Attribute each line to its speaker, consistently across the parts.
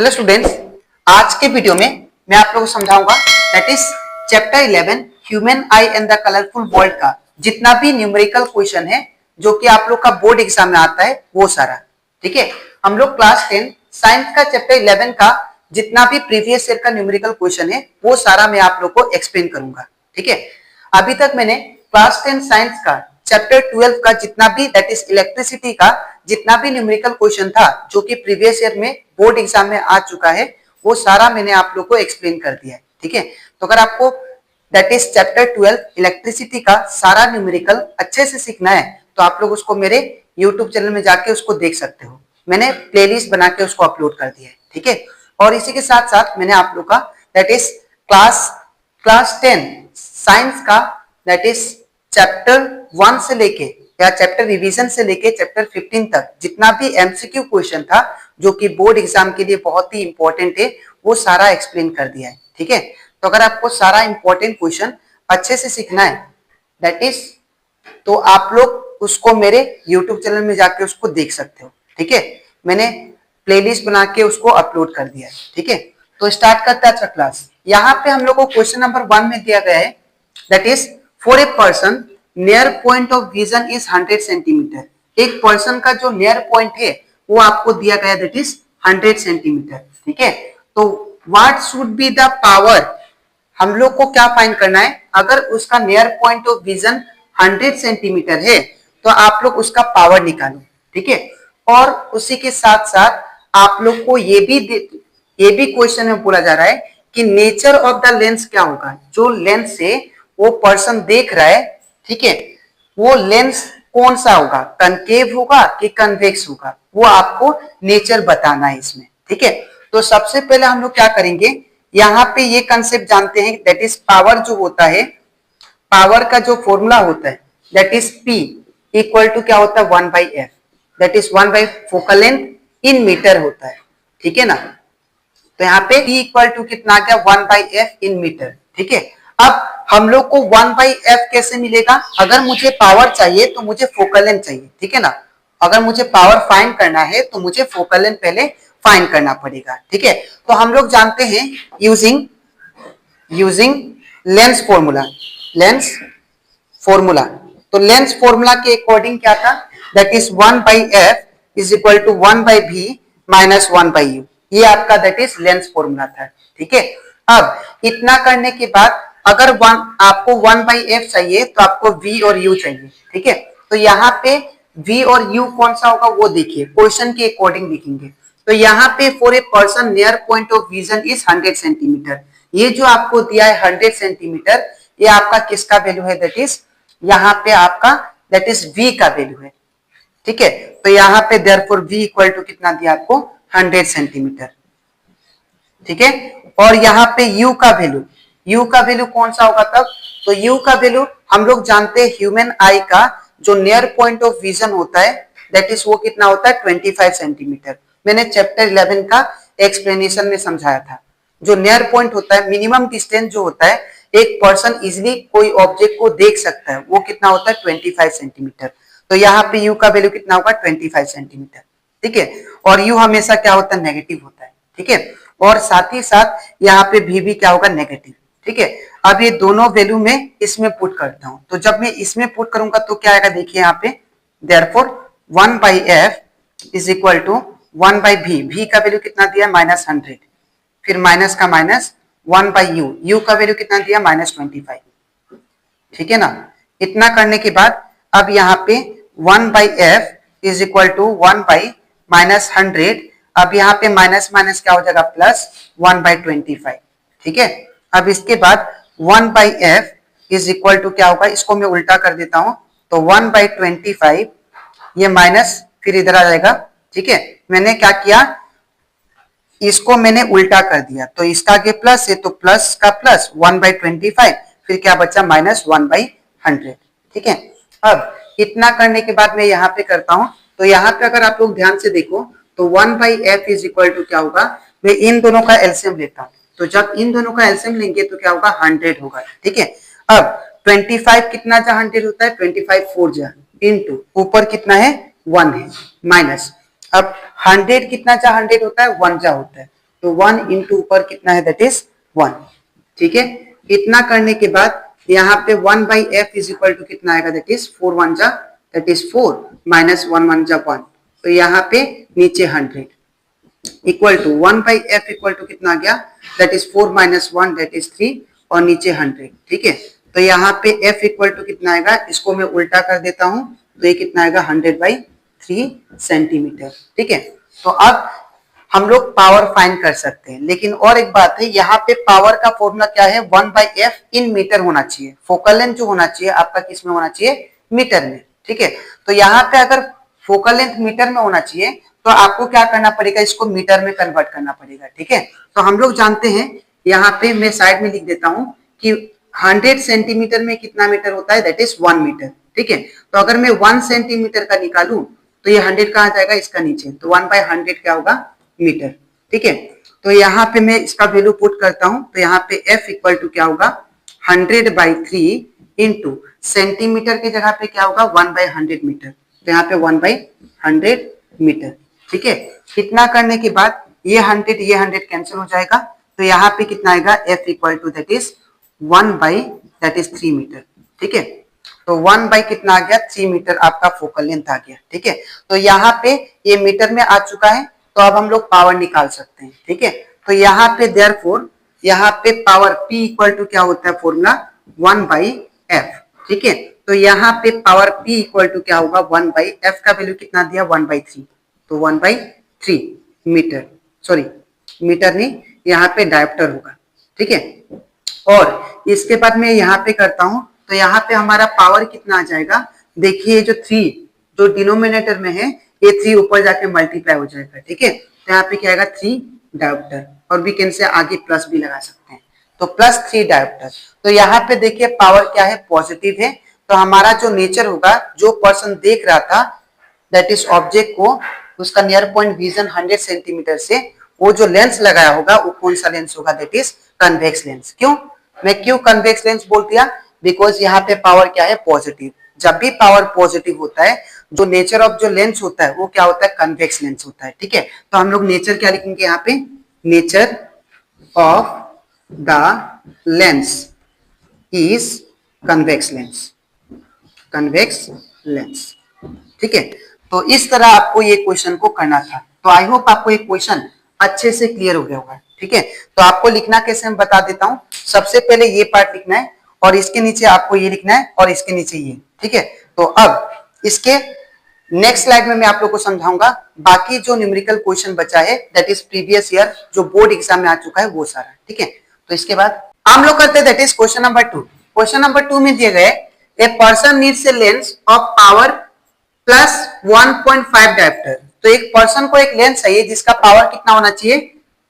Speaker 1: Hello students, आज के video में मैं आप लोगों को समझाऊंगा that is chapter 11 human I and the colourful world का जितना भी न्यूमेरिकल क्वेश्चन है जो कि आप लोग का बोर्ड एग्जाम में आता है वो सारा। ठीक है, हम लोग क्लास 10 साइंस का चैप्टर 11 का जितना भी प्रीवियस ईयर का न्यूमेरिकल क्वेश्चन है वो सारा मैं आप लोग को एक्सप्लेन करूंगा। ठीक है, अभी तक मैंने क्लास 10 साइंस का चैप्टर 12 का जितना भी दैट इज इलेक्ट्रिसिटी का जितना भी न्यूमेरिकल क्वेश्चन था जो कि प्रीवियस ईयर में बोर्ड एग्जाम में आ चुका है वो सारा मैंने आप लोग को एक्सप्लेन कर दिया है। ठीक है, तो अगर आपको दैट इज चैप्टर 12 इलेक्ट्रिसिटी का सारा न्यूमेरिकल अच्छे से सीखना है तो आप लोग उसको मेरे यूट्यूब चैनल में जाके उसको देख सकते हो। मैंने प्लेलिस्ट बना के उसको अपलोड कर दिया है। ठीक है, और इसी के साथ साथ मैंने आप लोग का दैट इज क्लास 10 साइंस का दैट इज चैप्टर 1 से लेके या चैप्टर रिवीजन से लेके चैप्टर 15 तक जितना भी एमसीक्यू क्वेश्चन था जो कि बोर्ड एग्जाम के लिए बहुत ही इंपॉर्टेंट है वो सारा एक्सप्लेन कर दिया है। ठीक है, तो अगर आपको सारा इंपॉर्टेंट क्वेश्चन अच्छे से सीखना है दैट इज तो आप लोग उसको मेरे यूट्यूब चैनल में जाके उसको देख सकते हो। ठीक है, मैंने प्लेलिस्ट बना के उसको अपलोड कर दिया है। ठीक है, तो स्टार्ट करते हैं अच्छा क्लास। यहाँ पे हम लोग को क्वेश्चन नंबर 1 में दिया गया है that is for a person near point of vision is 100 centimetre. एक पर्सन का जो नियर पॉइंट है वो आपको दिया गया दैट इज 100 सेंटीमीटर। ठीक है, तो what should be the power, हम लोग को क्या फाइंड करना है। अगर उसका near point of vision 100 centimetre है तो आप लोग उसका पावर निकालो। ठीक है, और उसी के साथ साथ आप लोग को ये भी क्वेश्चन में बोला जा रहा है कि नेचर ऑफ द लेंस क्या होगा। जो लेंस से वो पर्सन देख रहा है, ठीक है, वो लेंस कौन सा होगा, कनकेव होगा कि कन्वेक्स होगा, वो आपको नेचर बताना है इसमें। ठीक है, तो सबसे पहले हम लोग क्या करेंगे, यहाँ पे ये कंसेप्ट जानते हैं दैट इज पावर जो होता है, पावर का जो फॉर्मूला होता है that is P equal to क्या होता है 1/f, that is 1 by focal length in metre होता है। ठीक है ना, तो यहाँ पे P इक्वल टू कितना आ गया 1/f इन मीटर। ठीक है, अब हम लोग को 1/f कैसे मिलेगा, अगर मुझे पावर चाहिए तो मुझे फोकल लेंथ चाहिए। ठीक है ना, अगर मुझे पावर फाइंड करना है तो मुझे फोकल लेंथ पहले फाइंड करना पड़ेगा। ठीक है, तो हम लोग जानते हैं यूजिंग लेंस फॉर्मूला, तो लेंस फॉर्मूला के अकॉर्डिंग क्या था that is 1/f is equal to 1/v minus 1/u, ये आपका दैट इज लेंस फॉर्मूला था। ठीक है, अब इतना करने के बाद अगर आपको 1/f चाहिए तो आपको v और u चाहिए। ठीक है, तो यहाँ पे v और u कौन सा होगा वो देखिए, क्वेश्चन के अकॉर्डिंग लिखेंगे। तो यहाँ पे for a person near point of vision is 100 centimetre, ये जो आपको दिया है 100 सेंटीमीटर ये आपका किसका वैल्यू है, दैट इज यहाँ पे आपका दैट इज v का वैल्यू है। ठीक है, तो यहाँ पे देयरफॉर v इक्वल टू कितना दिया आपको 100 सेंटीमीटर। ठीक है, और यहाँ पे u का वैल्यू कौन सा होगा तब, तो u का वैल्यू हम लोग जानते हैं ह्यूमन आई का जो नियर पॉइंट ऑफ विजन होता है दैट इज वो कितना होता है 25 सेंटीमीटर। मैंने चैप्टर 11 का एक्सप्लेनेशन में समझाया था, जो नियर पॉइंट होता है मिनिमम डिस्टेंस जो होता है एक पर्सन इजिली कोई ऑब्जेक्ट को देख सकता है वो कितना होता है 25 सेंटीमीटर। तो यहाँ पे u का वैल्यू कितना होगा 25 सेंटीमीटर। ठीक है, और u हमेशा क्या होता है नेगेटिव होता है। ठीक है, और साथ ही साथ यहाँ पे v भी क्या होगा नेगेटिव। ठीक है, अब ये दोनों वैल्यू में इसमें पुट करता हूं, तो जब मैं इसमें पुट करूंगा तो क्या आएगा देखिए यहाँ पे therefore 1/f is equal to 1/v, v का वैल्यू कितना दिया -100, फिर माइनस का माइनस 1/u, u का वैल्यू कितना दिया -25। ठीक है ना, इतना करने के बाद अब यहाँ पे 1/f इज इक्वल टू 1/-100, अब यहाँ पे माइनस माइनस क्या हो जाएगा प्लस 1/25। ठीक है, अब इसके बाद 1/f इज इक्वल टू क्या होगा, इसको मैं उल्टा कर देता हूं, तो 1/25 ये माइनस फिर इधर आ जाएगा। ठीक है, मैंने क्या किया इसको मैंने उल्टा कर दिया, तो इसका आगे प्लस है तो प्लस का प्लस 1/25 फिर क्या बचा -1/100। ठीक है, अब इतना करने के बाद मैं यहाँ पे करता हूं, तो यहाँ पे अगर आप लोग ध्यान से देखो तो 1/f इज इक्वल टू क्या होगा, मैं इन दोनों का एलसीएम लेता हूं, तो जब इन दोनों का एलसीएम लेंगे तो क्या होगा 100 होगा। ठीक है, अब 25 कितना जा 100 होता है 25 4 जा इनटू ऊपर कितना है 1 है माइनस, अब 100 कितना जा 100 होता है 1 जा होता है, तो 1 इंटू ऊपर कितना है, दैट इज 1। ठीक है, इतना करने के बाद यहाँ पे 1 by F is equal to कितना आएगा, दैट इज 4 1 जा दैट इज 4 माइनस 1 1 जा 1, तो यहाँ पे नीचे 100 equal to 1 by F equal to कितना आ गया, that is 4 minus 1 that is 3 और नीचे 100। ठीक है, तो यहाँ पे f इक्वल टू कितना आएगा, इसको मैं उल्टा कर देता हूं, तो ये कितना आएगा 100/3 सेंटीमीटर। ठीक है, तो अब हम लोग पावर फाइंड कर सकते हैं, लेकिन और एक बात है, यहाँ पे पावर का फॉर्मूला क्या है, 1/f इन मीटर होना चाहिए। फोकल लेंथ जो होना चाहिए आपका किस में होना चाहिए, मीटर में। ठीक है, तो यहाँ पे अगर फोकल लेंथ मीटर में होना चाहिए तो आपको क्या करना पड़ेगा, इसको मीटर में कन्वर्ट करना पड़ेगा। ठीक है, तो हम लोग जानते हैं, यहाँ पे मैं साइड में लिख देता हूं कि 100 सेंटीमीटर में कितना मीटर होता है, दैट इज 1 मीटर। ठीक है, तो अगर मैं 1 सेंटीमीटर का निकालूं तो ये 100 कहाँ जाएगा, इसका नीचे, तो 1/100 क्या होगा, मीटर। ठीक है, तो यहाँ पे मैं इसका वैल्यू पुट करता हूं, तो यहाँ पे f इक्वल टू क्या होगा, 100/3 इंटू सेंटीमीटर की जगह पे क्या होगा, 1/100 मीटर, तो यहाँ पे 1/100 मीटर। ठीक है, इतना करने के बाद ये 100 कैंसिल हो जाएगा, तो यहाँ पे कितना आएगा, f equal to that is 1/3 metre. ठीक है, तो 1 बाई कितना आ गया, 3 मीटर आपका फोकल लेंथ आ गया। ठीक है, तो यहाँ पे ये मीटर में आ चुका है, तो अब हम लोग पावर निकाल सकते हैं। ठीक है, तो यहाँ पे देयरफॉर यहाँ पे पावर p इक्वल टू क्या होता है, फॉर्मूला 1/f। ठीक है, तो यहाँ पे पावर p इक्वल टू क्या होगा, 1/f का वैल्यू कितना दिया, 1/3, तो 1/3 मीटर, सॉरी मीटर नहीं, यहाँ पे डायोप्टर होगा। ठीक है, और इसके बाद मैं यहाँ पे करता हूं, तो यहाँ पे हमारा पावर कितना आ जाएगा, देखिए जो 3 जो डिनोमिनेटर में है, ये 3 ऊपर जाके मल्टीप्लाई हो जाएगा। ठीक है, तो यहाँ पे क्या आएगा, 3 डायोप्टर, और वी कैन से आगे प्लस भी लगा सकते हैं, तो +3 डायोप्टर। तो यहाँ पे देखिए पावर क्या है, पॉजिटिव है, तो हमारा जो नेचर होगा, जो पर्सन देख रहा था दैट इज ऑब्जेक्ट को, उसका नियर पॉइंट विजन 100 सेंटीमीटर से वो जो लेंस लगाया होगा वो कौन सा लेंस होगा, दैट इज कन्वेक्स लेंस। क्यों मैं क्यों कन्वेक्स लेंस बोल दिया, बिकॉज यहाँ पे पावर क्या है, पॉजिटिव। जब भी पावर पॉजिटिव होता है, जो नेचर ऑफ जो लेंस होता है वो क्या होता है, कन्वेक्स लेंस होता है। ठीक है, तो हम लोग नेचर क्या लिखेंगे यहाँ पे, nature of the lens is convex lens, convex lens. ठीक है, तो इस तरह आपको ये क्वेश्चन को करना था। तो आई होप आपको ये क्वेश्चन अच्छे से क्लियर हो गया होगा। ठीक है, तो आपको लिखना कैसे मैं बता देता हूं। सबसे पहले ये पार्ट लिखना है, और इसके नीचे आपको ये लिखना है, और इसके नीचे ये। ठीक है, तो अब इसके नेक्स्ट स्लाइड में मैं आप लोग को समझाऊंगा बाकी जो न्यूमेरिकल क्वेश्चन बचा है, दैट इज प्रीवियस ईयर जो बोर्ड एग्जाम में आ चुका है वो सारा। ठीक है, तो इसके बाद हम लोग करते हैं that is question number 2। Question number 2 में दिए गए, a person needs a lens of power +1.5 dioptre. तो एक पर्सन को एक लेंस चाहिए जिसका पावर कितना होना चाहिए,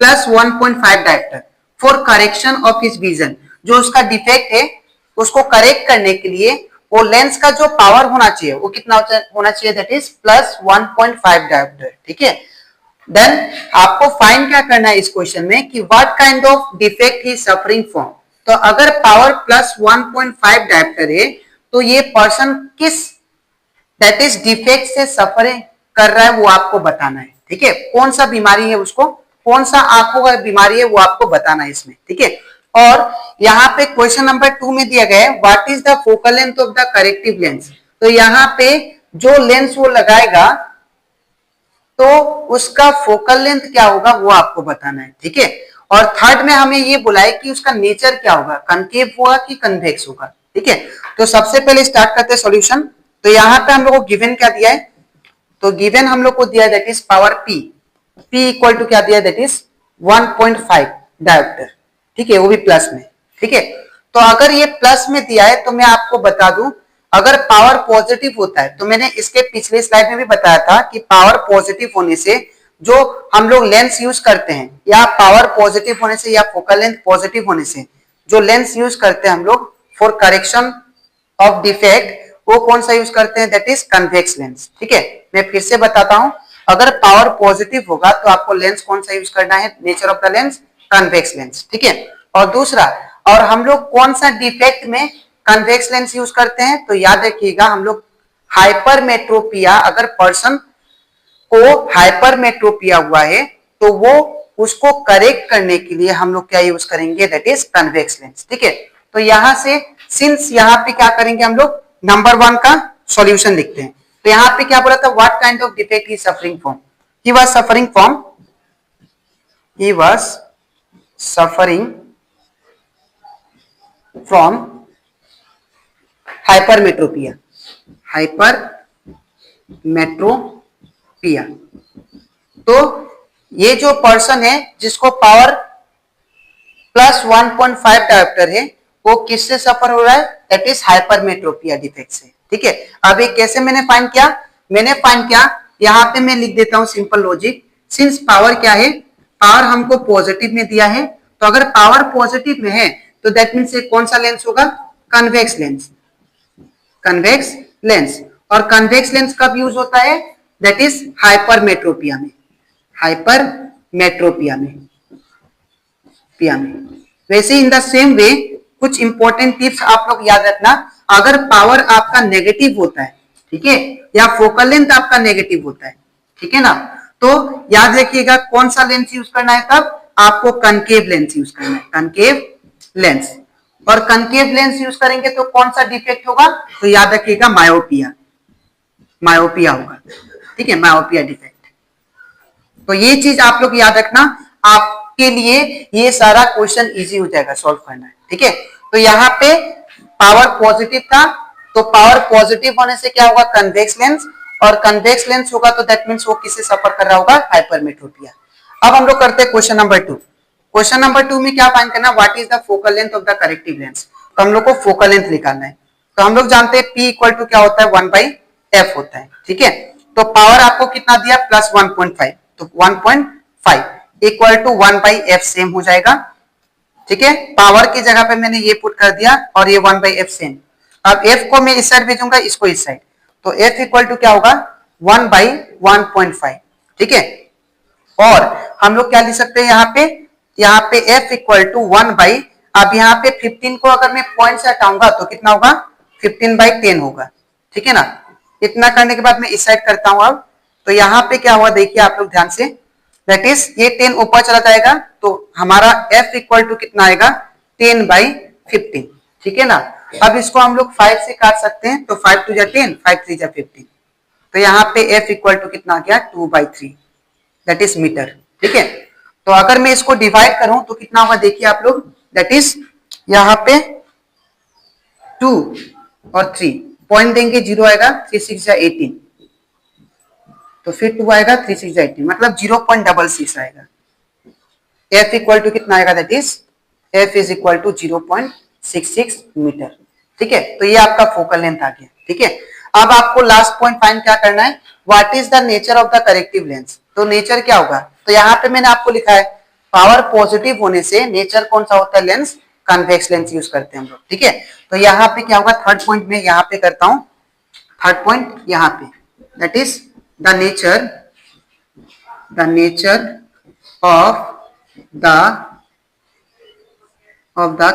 Speaker 1: +1.5 dioptre, for correction of his vision. जो उसका डिफेक्ट है उसको करेक्ट करने के लिए वो लेंस का जो पावर होना चाहिए वो कितना होना चाहिए, दैट इज +1.5 डायोप्टर। ठीक है, देन आपको फाइंड क्या करना है इस क्वेश्चन में कि what kind of defect he suffering from. तो अगर पावर +1.5 डायोप्टर है तो ये पर्सन किस दैट इज डिफेक्ट से सफरिंग कर रहा है वो आपको बताना है। ठीक है, कौन सा बीमारी है उसको, कौन सा आंखों का बीमारी है वो आपको बताना है इसमें। ठीक है, और यहाँ पे क्वेश्चन नंबर 2 में दिया गया है what is the focal length of the corrective lens. तो यहाँ पे जो लेंस वो लगाएगा तो उसका फोकल लेंथ क्या होगा वो आपको बताना है। ठीक है, और थर्ड में हमें ये बोला है कि उसका नेचर क्या होगा, कनकेव होगा कि कन्वेक्स होगा। ठीक है, तो सबसे पहले स्टार्ट करते हैं सॉल्यूशन। तो यहाँ पे हम लोग को गिवन क्या दिया है, तो गिवन हम लोग को दिया है that is power p equal to क्या दिया है, दैट इज 1.5 डायोप्टर। ठीक है, वो भी प्लस में। ठीक है, तो अगर ये प्लस में दिया है तो मैं आपको बता दूं, अगर पावर पॉजिटिव होता है, तो मैंने इसके पिछले स्लाइड में भी बताया था कि पावर पॉजिटिव होने से जो हम लोग लेंस यूज करते हैं, या पावर पॉजिटिव होने से या फोकल लेंथ पॉजिटिव होने से जो लेंस यूज करते हैं हम लोग फॉर करेक्शन ऑफ डिफेक्ट, वो कौन सा यूज करते हैं, दैट इज कन्वेक्स लेंस। ठीक है, मैं फिर से बताता हूं, अगर पावर पॉजिटिव होगा तो आपको लेंस कौन सा यूज करना है, nature of the lens convex lens. ठीक है, और दूसरा, और हम लोग कौन सा डिफेक्ट में कन्वेक्स लेंस यूज करते हैं, तो याद रखिएगा हम लोग हाइपरमेट्रोपिया, अगर पर्सन को हाइपरमेट्रोपिया हुआ है तो वो उसको करेक्ट करने के लिए हम लोग क्या यूज करेंगे, दैट इज कन्वेक्स लेंस। ठीक है, तो यहां से सिंस यहाँ पे क्या करेंगे हम लोग, नंबर 1 का सॉल्यूशन लिखते हैं। तो यहाँ पे क्या बोला था, what kind of defect he suffering from, he was suffering from hypermetropia, तो ये जो पर्सन है जिसको पावर प्लस 1.5 डायोप्टर है, वो किससे सफर हो रहा है, दैट इज हाइपरमेट्रोपिया डिफेक्ट से। ठीक है, अब ये कैसे मैंने फाइंड किया, यहाँ पे मैं लिख देता हूं सिंपल लॉजिक। सिंस पावर क्या है, पावर हमको पॉजिटिव में दिया है, तो अगर पावर पॉजिटिव में है तो दैट मीन्स कौन सा लेंस होगा, कन्वेक्स लेंस। और कन्वेक्स लेंस कब यूज होता है, दैट इज हाइपरमेट्रोपिया में। वैसे इन द सेम वे कुछ इंपॉर्टेंट टिप्स आप लोग याद रखना, अगर पावर आपका नेगेटिव होता है, ठीक है, या फोकल लेंथ आपका नेगेटिव होता है, ठीक है ना, तो याद रखिएगा कौन सा लेंस यूज करना है, तब आपको कनकेव लेंस यूज करना है, कनकेव लेंस। और कनकेव लेंस यूज करेंगे तो कौन सा डिफेक्ट होगा, तो याद रखिएगा मायोपिया होगा। ठीक है, मायोपिया डिफेक्ट। तो ये चीज आप लोग याद रखना, आपके लिए ये सारा क्वेश्चन इजी हो जाएगा सॉल्व करना है। ठीक है, तो यहाँ पे पावर पॉजिटिव था, तो पावर पॉजिटिव होने से क्या होगा, कन्वेक्स लेंस, और कन्वेक्स लेंस होगा तो दैट मींस वो किससे सफर कर रहा होगा, हाइपरमेट्रोपिया। अब हम लोग करते हैं क्वेश्चन नंबर 2। क्वेश्चन नंबर 2 में क्या फाइंड करना, what is the focal length of the corrective lens. तो हम लोग को फोकल लेंथ निकालना है। तो हम लोग जानते हैं P इक्वल टू क्या होता है, 1/f होता है। ठीक है, तो पावर आपको कितना दिया, प्लस 1.5, तो 1.5 इक्वल टू 1/f सेम हो जाएगा। ठीक है, पावर की जगह पे मैंने ये पुट कर दिया और ये 1/f सेम। अब f को मैं इस साइड भेजूंगा, इसको इस साइड, तो f इक्वल टू क्या होगा, 1/1.5। ठीक है, और हम लोग क्या लिख सकते हैं यहाँ पे f इक्वल टू 1/, अब यहाँ पे 15 को अगर मैं पॉइंट से हटाऊंगा तो कितना होगा, 15/10 होगा। ठीक है ना, इतना करने के बाद मैं इस साइड करता हूं। अब तो यहाँ पे क्या हुआ, देखिए आप लोग ध्यान से, दैट इज ये 10 ऊपर चला जाएगा, तो हमारा f इक्वल टू कितना आएगा, 10/15। ठीक है ना, अब इसको हम लोग 5 से काट सकते हैं, तो 5 2 जा 10, 5 3 जा 15, तो यहाँ पे f इक्वल टू कितना आ गया, 2/3, दैट इज मीटर। ठीक है, तो अगर मैं इसको डिवाइड करूं तो कितना होगा, देखिए आप लोग, दैट इज यहाँ पे 2 और 3 पॉइंट देंगे, 0 आएगा, 3 6 जा 18, तो फिर 2 आएगा, 3 6 जा 18, मतलब 0.66 आएगा। f इक्वल टू कितना आएगा, that is f is equal to 0.66 metre. ठीक है, तो ये आपका फोकल लेंथ आ गया। ठीक है, अब आपको लास्ट पॉइंट फाइंड क्या करना है, what is the nature of the corrective lens. तो नेचर क्या होगा, तो यहाँ पे मैंने आपको लिखा है, पावर पॉजिटिव होने से नेचर कौन सा होता है, लेंस, कन्वेक्स लेंस यूज करते हैं हम लोग। ठीक है, तो यहाँ पे क्या होगा, थर्ड पॉइंट में यहाँ पे करता हूं, थर्ड पॉइंट यहाँ पे, that is the nature of the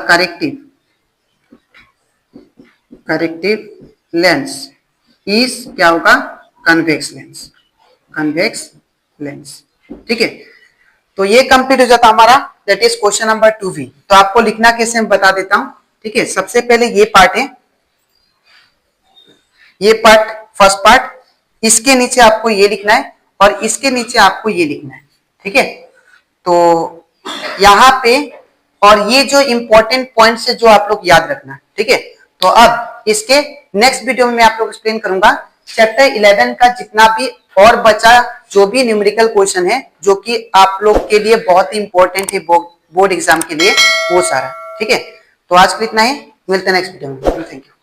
Speaker 1: corrective lens is क्या होगा, convex lens। ठीक है, तो ये कंप्लीट हो जाता हमारा, that is question number 2V। तो आपको लिखना कैसे मैं बता देता हूं। ठीक है, सबसे पहले ये पार्ट है, ये पार्ट फर्स्ट पार्ट, इसके नीचे आपको ये लिखना है और इसके नीचे आपको ये लिखना है। ठीक है, तो यहाँ पे, और ये जो इंपॉर्टेंट पॉइंट्स है जो आप लोग याद रखना। ठीक है, तो अब इसके नेक्स्ट वीडियो में मैं आप लोग एक्सप्लेन करूंगा चैप्टर 11 का जितना भी और बचा जो भी न्यूमेरिकल क्वेश्चन है, जो कि आप लोग के लिए बहुत ही इंपॉर्टेंट है बोर्ड एग्जाम के लिए, वो सारा। ठीक है, तो आज के लिए इतना ही, मिलते हैं नेक्स्ट वीडियो में। Thank you.